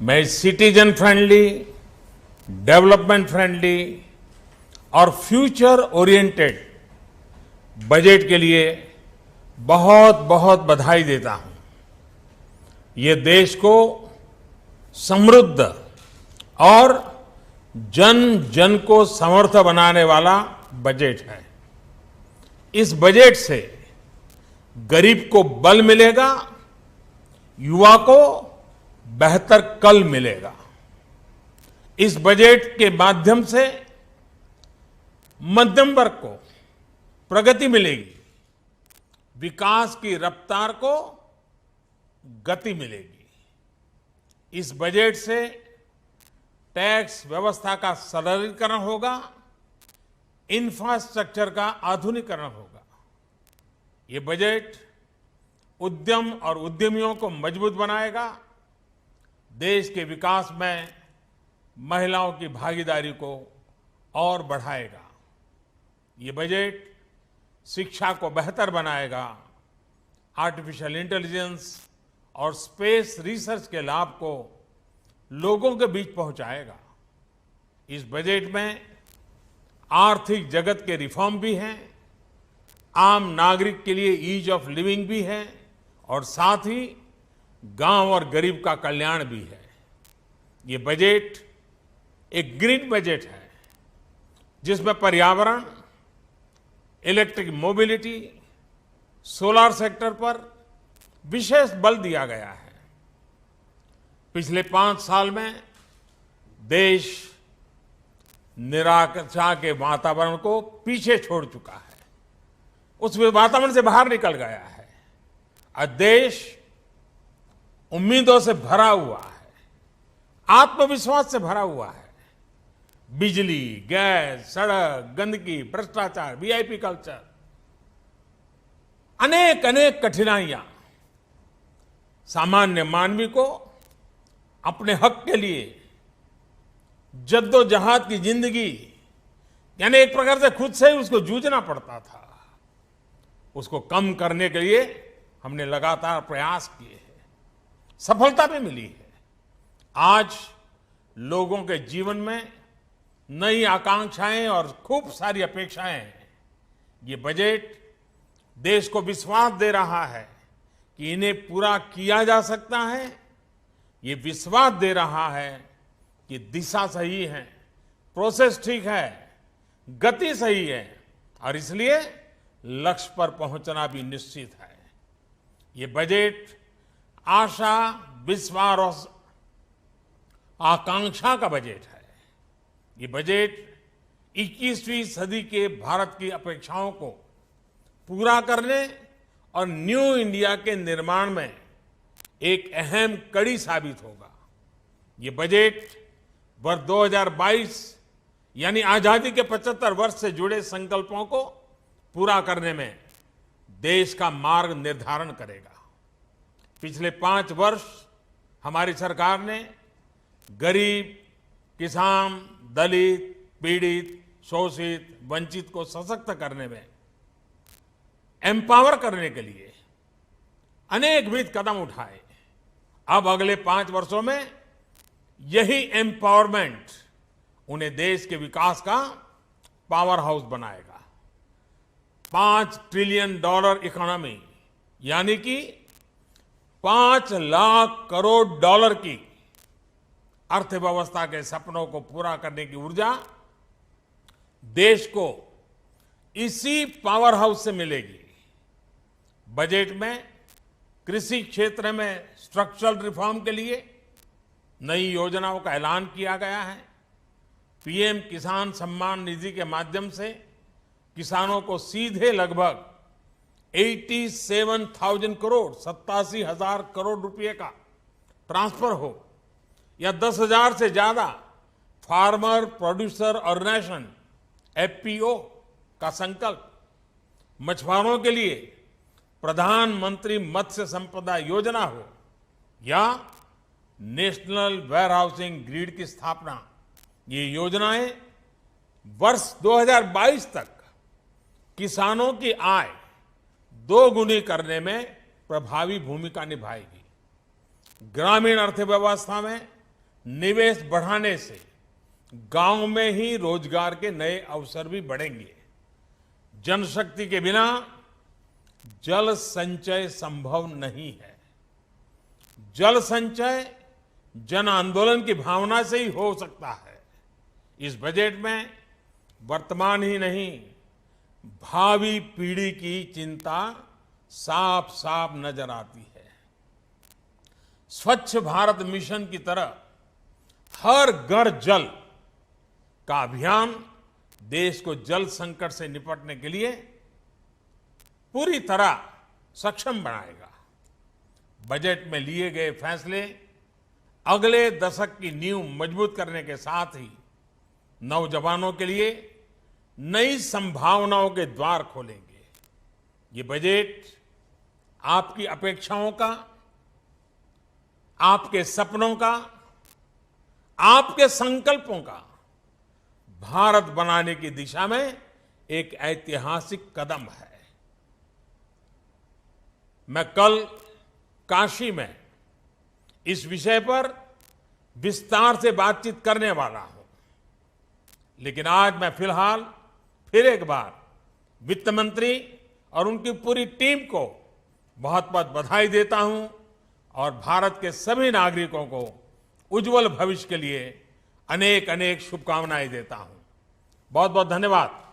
मैं citizen friendly, development friendly और future oriented budget के लिए बहुत बहुत बधाई देता हूं। ये देश को समृद्ध और जन जन को समर्थ बनाने वाला बजट है। इस बजट से गरीब को बल मिलेगा, युवा को बेहतर कल मिलेगा। इस बजट के माध्यम से मध्यम वर्ग को प्रगति मिलेगी, विकास की रफ्तार को गति मिलेगी। इस बजट से टैक्स व्यवस्था का सरलीकरण होगा, इंफ्रास्ट्रक्चर का आधुनिकीकरण होगा। ये बजट उद्यम और उद्यमियों को मजबूत बनाएगा, देश के विकास में महिलाओं की भागीदारी को और बढ़ाएगा। ये बजट शिक्षा को बेहतर बनाएगा, आर्टिफिशियल इंटेलिजेंस और स्पेस रिसर्च के लाभ को लोगों के बीच पहुंचाएगा। इस बजट में आर्थिक जगत के रिफॉर्म भी हैं, आम नागरिक के लिए ईज ऑफ लिविंग भी है और साथ ही गांव और गरीब का कल्याण भी है। ये बजट एक ग्रीन बजट है जिसमें पर्यावरण, इलेक्ट्रिक मोबिलिटी, सोलर सेक्टर पर विशेष बल दिया गया है। पिछले 5 साल में देश निराशा के वातावरण को पीछे छोड़ चुका है, उस वातावरण से बाहर निकल गया है और देश उम्मीदों से भरा हुआ है, आत्मविश्वास से भरा हुआ है। बिजली, गैस, सड़क, गंदगी, भ्रष्टाचार, वीआईपी कल्चर, अनेक अनेक कठिनाइयां सामान्य मानवी को अपने हक के लिए जद्दोजहद की जिंदगी, यानी एक प्रकार से खुद से ही उसको जूझना पड़ता था, उसको कम करने के लिए हमने लगातार प्रयास किए हैं, सफलता भी मिली है। आज लोगों के जीवन में नई आकांक्षाएं और खूब सारी अपेक्षाएं हैं। ये बजट देश को विश्वास दे रहा है कि इन्हें पूरा किया जा सकता है। ये विश्वास दे रहा है कि दिशा सही है, प्रोसेस ठीक है, गति सही है और इसलिए लक्ष्य पर पहुंचना भी निश्चित है। ये बजट आशा, विश्वास और आकांक्षा का बजट है। ये बजट 21वीं सदी के भारत की अपेक्षाओं को पूरा करने और न्यू इंडिया के निर्माण में एक अहम कड़ी साबित होगा। ये बजट वर्ष 2022 यानी आजादी के 75 वर्ष से जुड़े संकल्पों को पूरा करने में देश का मार्ग निर्धारण करेगा। पिछले 5 वर्ष हमारी सरकार ने गरीब, किसान, दलित, पीड़ित, शोषित, वंचित को सशक्त करने में, एम्पावर करने के लिए अनेकविध कदम उठाए। अब अगले 5 वर्षों में यही एम्पावरमेंट उन्हें देश के विकास का पावर हाउस बनाएगा। $5 ट्रिलियन इकोनॉमी यानी कि 5 लाख करोड़ डॉलर की अर्थव्यवस्था के सपनों को पूरा करने की ऊर्जा देश को इसी पावर हाउस से मिलेगी। बजट में कृषि क्षेत्र में स्ट्रक्चरल रिफॉर्म के लिए नई योजनाओं का ऐलान किया गया है। पीएम किसान सम्मान निधि के माध्यम से किसानों को सीधे लगभग 87,000 करोड़ 87,000 करोड़ रुपए का ट्रांसफर हो या 10,000 से ज्यादा फार्मर प्रोड्यूसर ऑर्गेनाइजेशन एफपीओ का संकल्प, मछुआरों के लिए प्रधानमंत्री मत्स्य संपदा योजना हो या नेशनल वेयर हाउसिंग ग्रिड की स्थापना, ये योजनाएं वर्ष 2022 तक किसानों की आय 2 गुनी करने में प्रभावी भूमिका निभाएगी। ग्रामीण अर्थव्यवस्था में निवेश बढ़ाने से गांव में ही रोजगार के नए अवसर भी बढ़ेंगे। जनशक्ति के बिना जल संचय संभव नहीं है। जल संचय जन आंदोलन की भावना से ही हो सकता है। इस बजट में वर्तमान ही नहीं, भावी पीढ़ी की चिंता साफ साफ नजर आती है। स्वच्छ भारत मिशन की तरह हर घर जल का अभियान देश को जल संकट से निपटने के लिए पूरी तरह सक्षम बनाएगा। बजट में लिए गए फैसले अगले दशक की नींव मजबूत करने के साथ ही नौजवानों के लिए नई संभावनाओं के द्वार खोलेंगे। ये बजट आपकी अपेक्षाओं का, आपके सपनों का, आपके संकल्पों का भारत बनाने की दिशा में एक ऐतिहासिक कदम है। मैं कल काशी में इस विषय पर विस्तार से बातचीत करने वाला हूं, लेकिन आज मैं फिलहाल फिर एक बार वित्त मंत्री और उनकी पूरी टीम को बहुत बहुत बधाई देता हूं और भारत के सभी नागरिकों को उज्जवल भविष्य के लिए अनेक अनेक शुभकामनाएं देता हूं। बहुत बहुत धन्यवाद।